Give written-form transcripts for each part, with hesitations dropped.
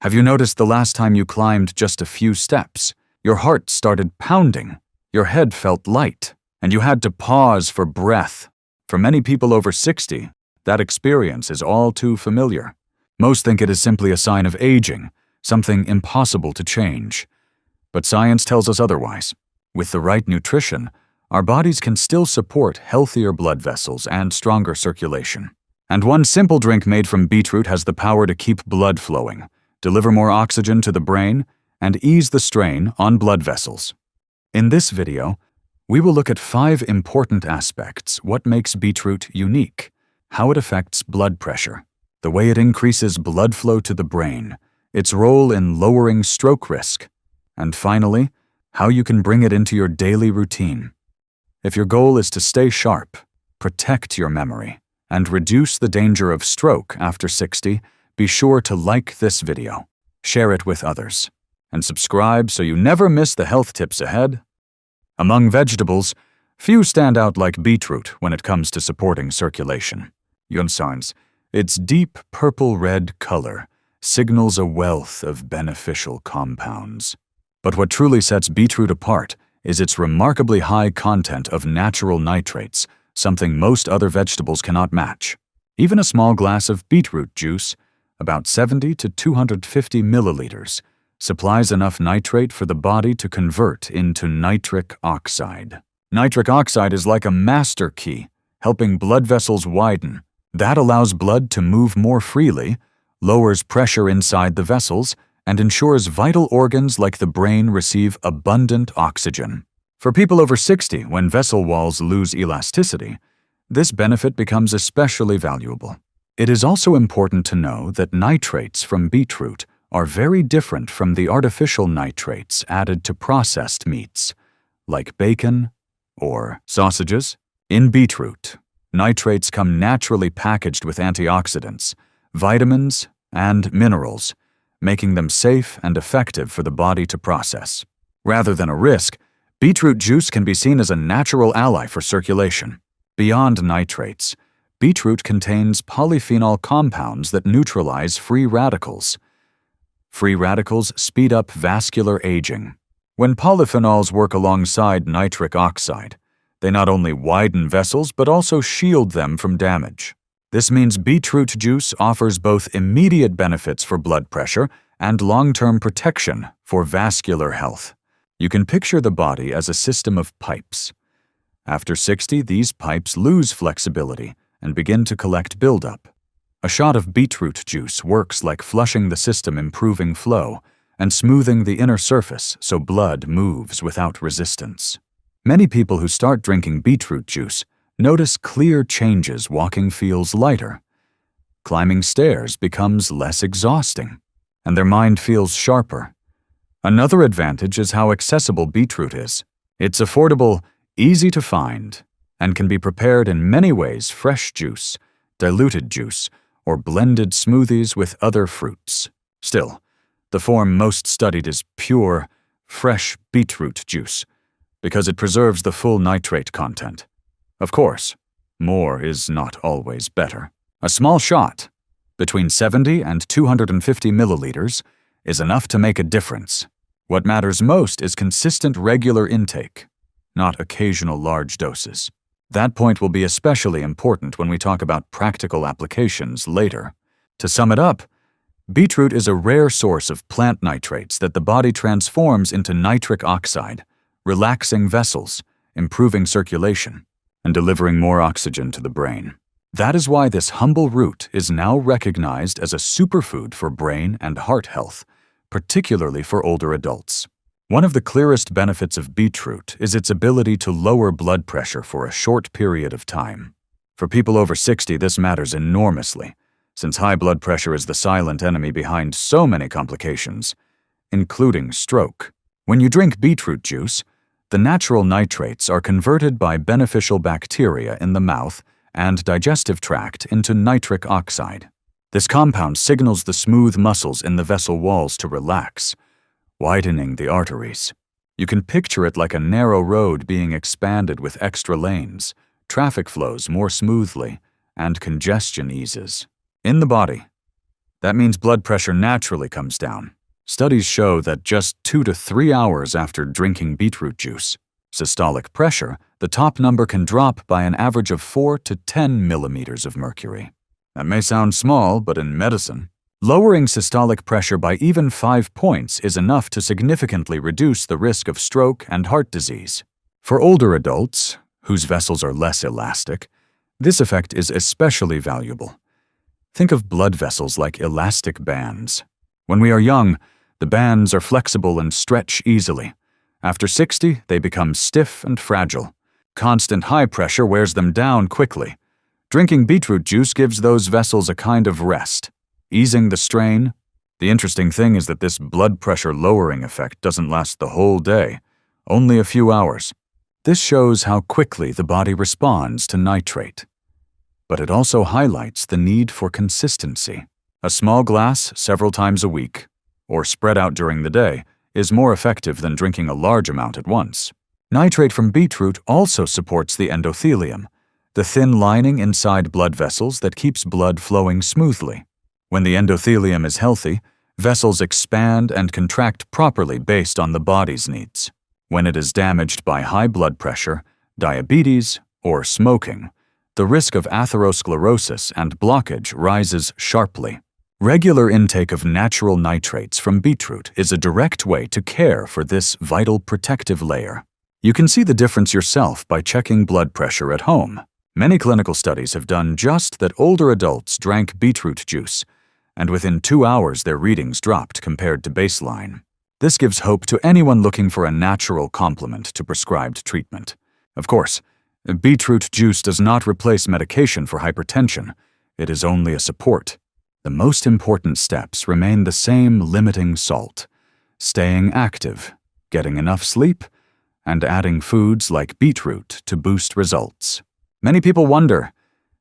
Have you noticed the last time you climbed just a few steps, your heart started pounding, your head felt light, and you had to pause for breath? For many people over 60, that experience is all too familiar. Most think it is simply a sign of aging, something impossible to change. But science tells us otherwise. With the right nutrition, our bodies can still support healthier blood vessels and stronger circulation. And one simple drink made from beetroot has the power to keep blood flowing, deliver more oxygen to the brain, and ease the strain on blood vessels. In this video, we will look at 5 important aspects: what makes beetroot unique, how it affects blood pressure, the way it increases blood flow to the brain, its role in lowering stroke risk, and finally, how you can bring it into your daily routine. If your goal is to stay sharp, protect your memory, and reduce the danger of stroke after 60, be sure to like this video, share it with others, and subscribe so you never miss the health tips ahead. Among vegetables, few stand out like beetroot when it comes to supporting circulation. Yunsans, its deep purple-red color signals a wealth of beneficial compounds. But what truly sets beetroot apart is its remarkably high content of natural nitrates, something most other vegetables cannot match. Even a small glass of beetroot juice, about 70 to 250 milliliters, supplies enough nitrate for the body to convert into nitric oxide. Nitric oxide is like a master key, helping blood vessels widen. That allows blood to move more freely, lowers pressure inside the vessels, and ensures vital organs like the brain receive abundant oxygen. For people over 60, when vessel walls lose elasticity, this benefit becomes especially valuable. It is also important to know that nitrates from beetroot are very different from the artificial nitrates added to processed meats, like bacon or sausages. In beetroot, nitrates come naturally packaged with antioxidants, vitamins, and minerals, making them safe and effective for the body to process. Rather than a risk, beetroot juice can be seen as a natural ally for circulation. Beyond nitrates, beetroot contains polyphenol compounds that neutralize free radicals. Free radicals speed up vascular aging. When polyphenols work alongside nitric oxide, they not only widen vessels but also shield them from damage. This means beetroot juice offers both immediate benefits for blood pressure and long-term protection for vascular health. You can picture the body as a system of pipes. After 60, these pipes lose flexibility and begin to collect buildup. A shot of beetroot juice works like flushing the system, improving flow and smoothing the inner surface so blood moves without resistance. Many people who start drinking beetroot juice notice clear changes. Walking feels lighter. Climbing stairs becomes less exhausting, and their mind feels sharper. Another advantage is how accessible beetroot is. It's affordable, easy to find, and can be prepared in many ways: fresh juice, diluted juice, or blended smoothies with other fruits. Still, the form most studied is pure, fresh beetroot juice, because it preserves the full nitrate content. Of course, more is not always better. A small shot, between 70 and 250 milliliters, is enough to make a difference. What matters most is consistent regular intake, not occasional large doses. That point will be especially important when we talk about practical applications later. To sum it up, beetroot is a rare source of plant nitrates that the body transforms into nitric oxide, relaxing vessels, improving circulation, and delivering more oxygen to the brain. That is why this humble root is now recognized as a superfood for brain and heart health, particularly for older adults. One of the clearest benefits of beetroot is its ability to lower blood pressure for a short period of time. For people over 60, this matters enormously, since high blood pressure is the silent enemy behind so many complications, including stroke. When you drink beetroot juice, the natural nitrates are converted by beneficial bacteria in the mouth and digestive tract into nitric oxide. This compound signals the smooth muscles in the vessel walls to relax, widening the arteries. You can picture it like a narrow road being expanded with extra lanes. Traffic flows more smoothly, and congestion eases. In the body, That means blood pressure naturally comes down. Studies show that just 2 to 3 hours after drinking beetroot juice, systolic pressure, the top number can drop by an average of 4 to 10 millimeters of mercury. That may sound small, but in medicine, lowering systolic pressure by even 5 points is enough to significantly reduce the risk of stroke and heart disease. For older adults, whose vessels are less elastic, this effect is especially valuable. Think of blood vessels like elastic bands. When we are young, the bands are flexible and stretch easily. After 60, they become stiff and fragile. Constant high pressure wears them down quickly. Drinking beetroot juice gives those vessels a kind of rest, easing the strain. The interesting thing is that this blood pressure lowering effect doesn't last the whole day, only a few hours. This shows how quickly the body responds to nitrate. But it also highlights the need for consistency. A small glass several times a week, or spread out during the day, is more effective than drinking a large amount at once. Nitrate from beetroot also supports the endothelium, the thin lining inside blood vessels that keeps blood flowing smoothly. When the endothelium is healthy, vessels expand and contract properly based on the body's needs. When it is damaged by high blood pressure, diabetes, or smoking, the risk of atherosclerosis and blockage rises sharply. Regular intake of natural nitrates from beetroot is a direct way to care for this vital protective layer. You can see the difference yourself by checking blood pressure at home. Many clinical studies have done just that. Older adults drank beetroot juice, and within 2 hours their readings dropped compared to baseline. This gives hope to anyone looking for a natural complement to prescribed treatment. Of course, beetroot juice does not replace medication for hypertension. It is only a support. The most important steps remain the same: limiting salt, staying active, getting enough sleep, and adding foods like beetroot to boost results. Many people wonder,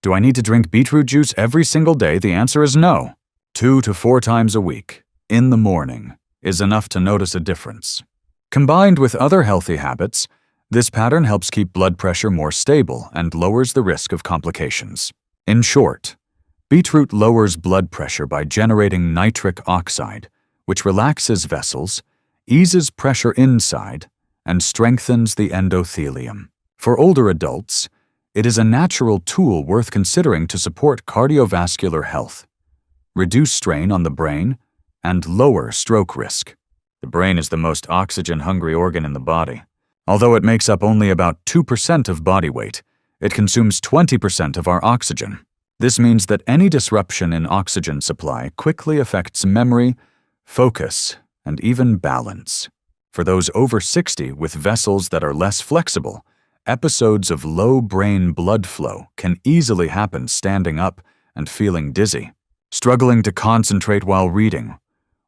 do I need to drink beetroot juice every single day? The answer is no. 2 to 4 times a week, in the morning, is enough to notice a difference. Combined with other healthy habits, this pattern helps keep blood pressure more stable and lowers the risk of complications. In short, beetroot lowers blood pressure by generating nitric oxide, which relaxes vessels, eases pressure inside, and strengthens the endothelium. For older adults, it is a natural tool worth considering to support cardiovascular health, reduce strain on the brain, and lower stroke risk. The brain is the most oxygen-hungry organ in the body. Although it makes up only about 2% of body weight, it consumes 20% of our oxygen. This means that any disruption in oxygen supply quickly affects memory, focus, and even balance. For those over 60 with vessels that are less flexible, episodes of low brain blood flow can easily happen standing up and feeling dizzy, struggling to concentrate while reading,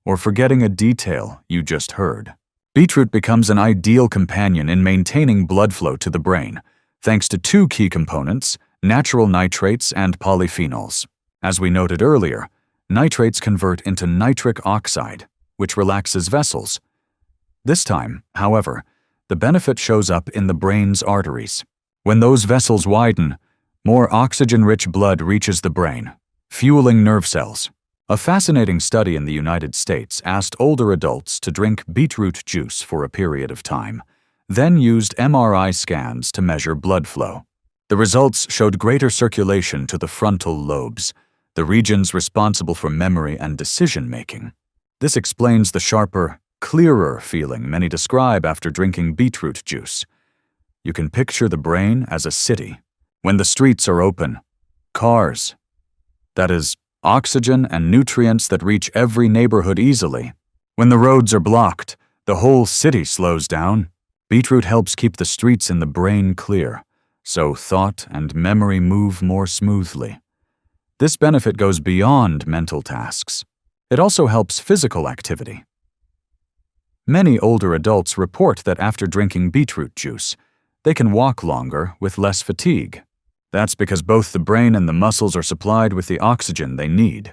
or forgetting a detail you just heard. Beetroot becomes an ideal companion in maintaining blood flow to the brain, thanks to 2 key components: natural nitrates and polyphenols. As we noted earlier, nitrates convert into nitric oxide, which relaxes vessels. This time, however, the benefit shows up in the brain's arteries. When those vessels widen, more oxygen-rich blood reaches the brain, fueling nerve cells. A fascinating study in the United States asked older adults to drink beetroot juice for a period of time, then used MRI scans to measure blood flow. The results showed greater circulation to the frontal lobes, the regions responsible for memory and decision-making. This explains the sharper, clearer feeling many describe after drinking beetroot juice. You can picture the brain as a city. When the streets are open, cars, that is, oxygen and nutrients that reach every neighborhood easily. When the roads are blocked, the whole city slows down. Beetroot helps keep the streets in the brain clear, so thought and memory move more smoothly. This benefit goes beyond mental tasks. It also helps physical activity. Many older adults report that after drinking beetroot juice, they can walk longer with less fatigue. That's because both the brain and the muscles are supplied with the oxygen they need,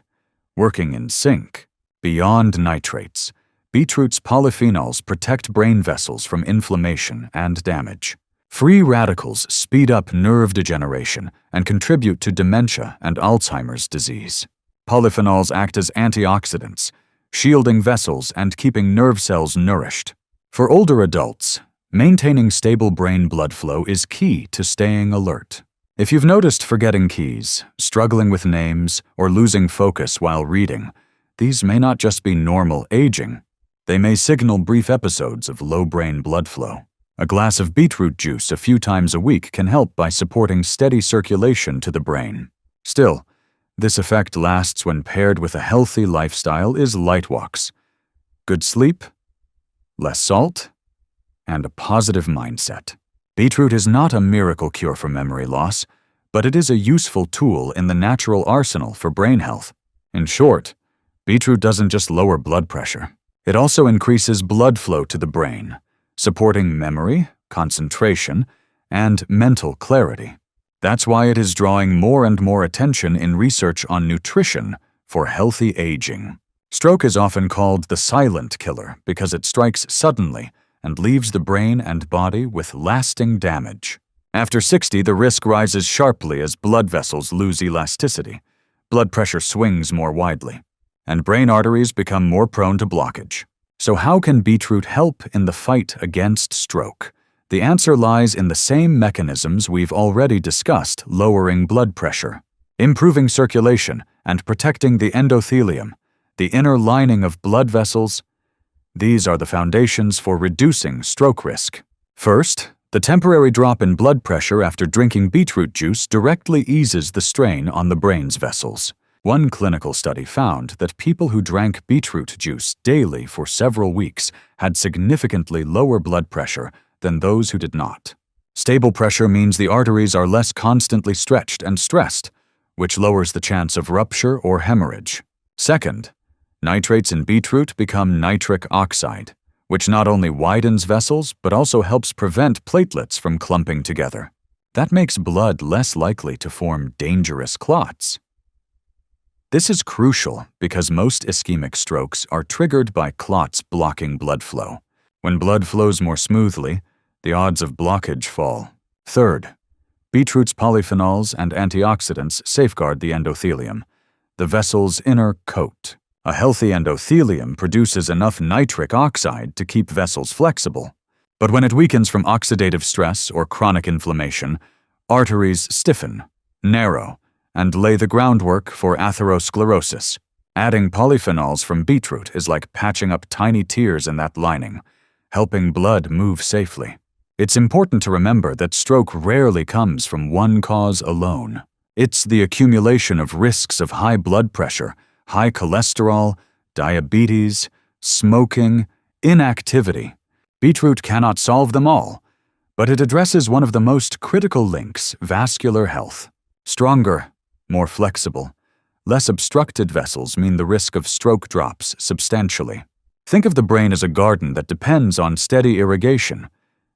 working in sync. Beyond nitrates, beetroot's polyphenols protect brain vessels from inflammation and damage. Free radicals speed up nerve degeneration and contribute to dementia and Alzheimer's disease. Polyphenols act as antioxidants, shielding vessels and keeping nerve cells nourished. For older adults, maintaining stable brain blood flow is key to staying alert. If you've noticed forgetting keys, struggling with names, or losing focus while reading, these may not just be normal aging. They may signal brief episodes of low brain blood flow. A glass of beetroot juice a few times a week can help by supporting steady circulation to the brain. Still, this effect lasts when paired with a healthy lifestyle is light walks, good sleep, less salt, and a positive mindset. Beetroot is not a miracle cure for memory loss, but it is a useful tool in the natural arsenal for brain health. In short, beetroot doesn't just lower blood pressure. It also increases blood flow to the brain, supporting memory, concentration, and mental clarity. That's why it is drawing more and more attention in research on nutrition for healthy aging. Stroke is often called the silent killer because it strikes suddenly and leaves the brain and body with lasting damage. After 60, the risk rises sharply as blood vessels lose elasticity, blood pressure swings more widely, and brain arteries become more prone to blockage. So how can beetroot help in the fight against stroke? The answer lies in the same mechanisms we've already discussed: lowering blood pressure, improving circulation, and protecting the endothelium, the inner lining of blood vessels. These are the foundations for reducing stroke risk. First, the temporary drop in blood pressure after drinking beetroot juice directly eases the strain on the brain's vessels. One clinical study found that people who drank beetroot juice daily for several weeks had significantly lower blood pressure than those who did not. Stable pressure means the arteries are less constantly stretched and stressed, which lowers the chance of rupture or hemorrhage. Second, nitrates in beetroot become nitric oxide, which not only widens vessels but also helps prevent platelets from clumping together. That makes blood less likely to form dangerous clots. This is crucial because most ischemic strokes are triggered by clots blocking blood flow. When blood flows more smoothly, the odds of blockage fall. Third, beetroot's polyphenols and antioxidants safeguard the endothelium, the vessel's inner coat. A healthy endothelium produces enough nitric oxide to keep vessels flexible. But when it weakens from oxidative stress or chronic inflammation, arteries stiffen, narrow, and lay the groundwork for atherosclerosis. Adding polyphenols from beetroot is like patching up tiny tears in that lining, helping blood move safely. It's important to remember that stroke rarely comes from one cause alone. It's the accumulation of risks of high blood pressure, high cholesterol, diabetes, smoking, inactivity. Beetroot cannot solve them all, but it addresses one of the most critical links: vascular health. Stronger, more flexible, less obstructed vessels mean the risk of stroke drops substantially. Think of the brain as a garden that depends on steady irrigation.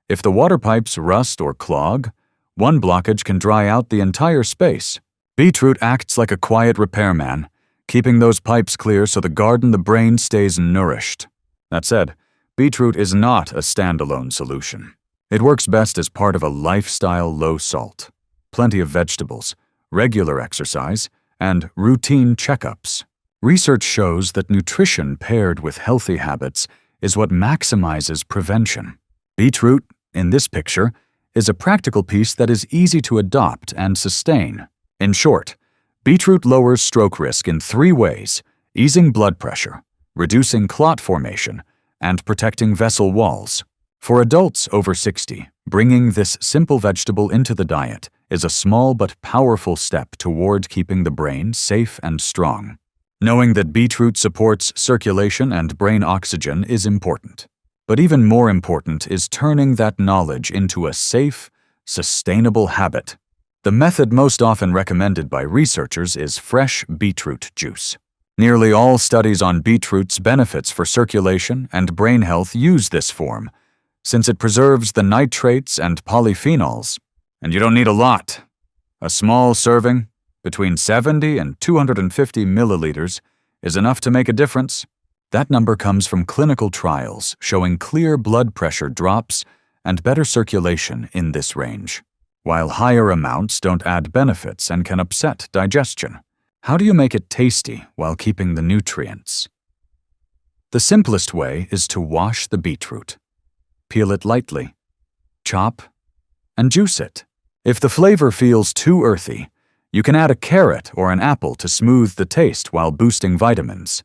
If the water pipes rust or clog, one blockage can dry out the entire space. Beetroot acts like a quiet repairman, keeping those pipes clear so the garden, the brain, stays nourished. That said, beetroot is not a standalone solution. It works best as part of a lifestyle low salt. Plenty of vegetables, regular exercise, and routine checkups. Research shows that nutrition paired with healthy habits is what maximizes prevention. Beetroot, in this picture, is a practical piece that is easy to adopt and sustain. In short, beetroot lowers stroke risk in 3 ways: easing blood pressure, reducing clot formation, and protecting vessel walls. For adults over 60, bringing this simple vegetable into the diet is a small but powerful step toward keeping the brain safe and strong. Knowing that beetroot supports circulation and brain oxygen is important. But even more important is turning that knowledge into a safe, sustainable habit. The method most often recommended by researchers is fresh beetroot juice. Nearly all studies on beetroot's benefits for circulation and brain health use this form, since it preserves the nitrates and polyphenols. And you don't need a lot. A small serving, between 70 and 250 milliliters, is enough to make a difference. That number comes from clinical trials showing clear blood pressure drops and better circulation in this range, while higher amounts don't add benefits and can upset digestion. How do you make it tasty while keeping the nutrients? The simplest way is to wash the beetroot. Peel it lightly, chop, and juice it. If the flavor feels too earthy, you can add a carrot or an apple to smooth the taste while boosting vitamins.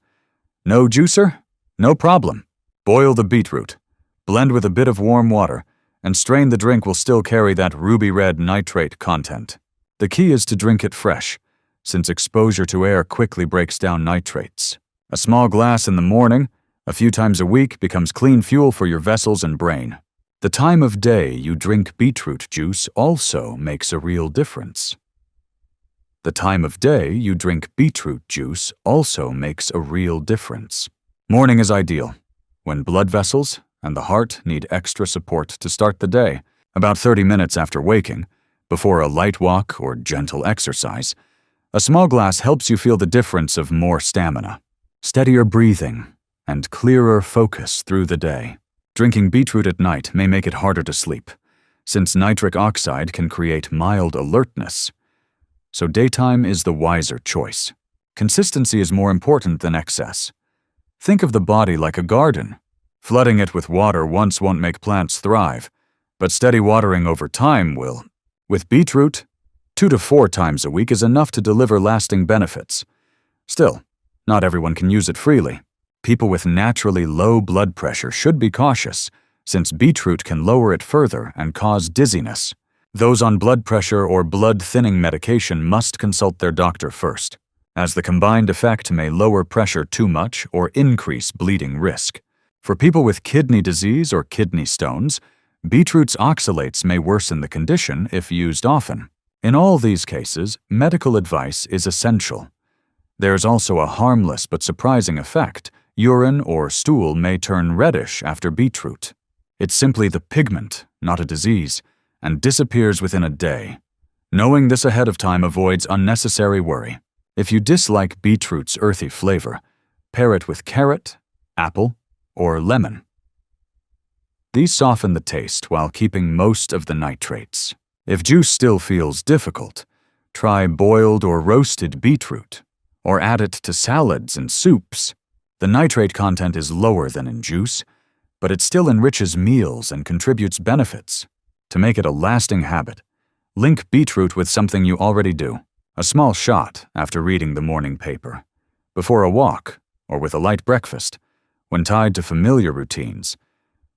No juicer? No problem. Boil the beetroot, blend with a bit of warm water, and strain. The drink will still carry that ruby red nitrate content. The key is to drink it fresh, since exposure to air quickly breaks down nitrates. A small glass in the morning, a few times a week, becomes clean fuel for your vessels and brain. The time of day you drink beetroot juice also makes a real difference. The time of day you drink beetroot juice also makes a real difference. Morning is ideal, when blood vessels and the heart need extra support to start the day. About 30 minutes after waking, before a light walk or gentle exercise, a small glass helps you feel the difference of more stamina, steadier breathing, and clearer focus through the day. Drinking beetroot at night may make it harder to sleep, since nitric oxide can create mild alertness. So daytime is the wiser choice. Consistency is more important than excess. Think of the body like a garden. Flooding it with water once won't make plants thrive, but steady watering over time will. With beetroot, 2 to 4 times a week is enough to deliver lasting benefits. Still, not everyone can use it freely. People with naturally low blood pressure should be cautious, since beetroot can lower it further and cause dizziness. Those on blood pressure or blood-thinning medication must consult their doctor first, as the combined effect may lower pressure too much or increase bleeding risk. For people with kidney disease or kidney stones, beetroot's oxalates may worsen the condition if used often. In all these cases, medical advice is essential. There's also a harmless but surprising effect. Urine or stool may turn reddish after beetroot. It's simply the pigment, not a disease, and disappears within a day. Knowing this ahead of time avoids unnecessary worry. If you dislike beetroot's earthy flavor, pair it with carrot, apple, or lemon. These soften the taste while keeping most of the nitrates. If juice still feels difficult, try boiled or roasted beetroot, or add it to salads and soups. The nitrate content is lower than in juice, but it still enriches meals and contributes benefits. To make it a lasting habit, link beetroot with something you already do. A small shot after reading the morning paper, before a walk, or with a light breakfast. When tied to familiar routines,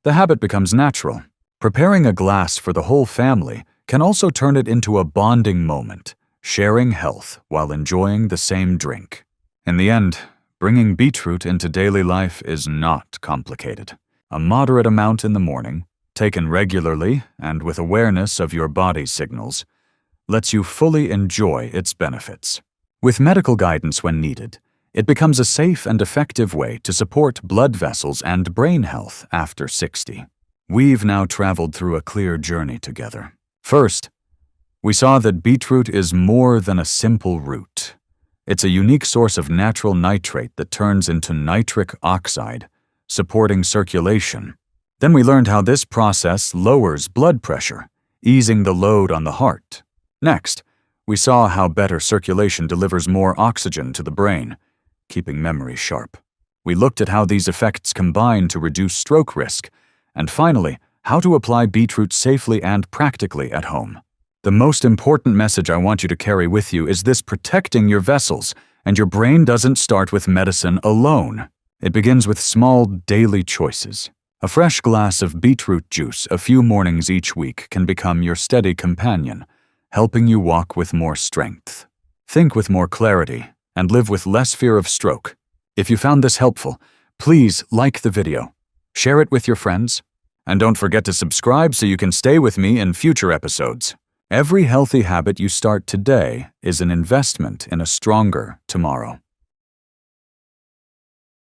the habit becomes natural. Preparing a glass for the whole family can also turn it into a bonding moment, sharing health while enjoying the same drink. In the end, bringing beetroot into daily life is not complicated. A moderate amount in the morning, taken regularly and with awareness of your body's signals, lets you fully enjoy its benefits. With medical guidance when needed, it becomes a safe and effective way to support blood vessels and brain health after 60. We've now traveled through a clear journey together. First, we saw that beetroot is more than a simple root. It's a unique source of natural nitrate that turns into nitric oxide, supporting circulation. Then we learned how this process lowers blood pressure, easing the load on the heart. Next, we saw how better circulation delivers more oxygen to the brain, keeping memory sharp. We looked at how these effects combine to reduce stroke risk, and finally, how to apply beetroot safely and practically at home. The most important message I want you to carry with you is this: protecting your vessels and your brain doesn't start with medicine alone. It begins with small daily choices. A fresh glass of beetroot juice a few mornings each week can become your steady companion, helping you walk with more strength, think with more clarity, and live with less fear of stroke. If you found this helpful, please like the video, share it with your friends, and don't forget to subscribe so you can stay with me in future episodes. Every healthy habit you start today is an investment in a stronger tomorrow.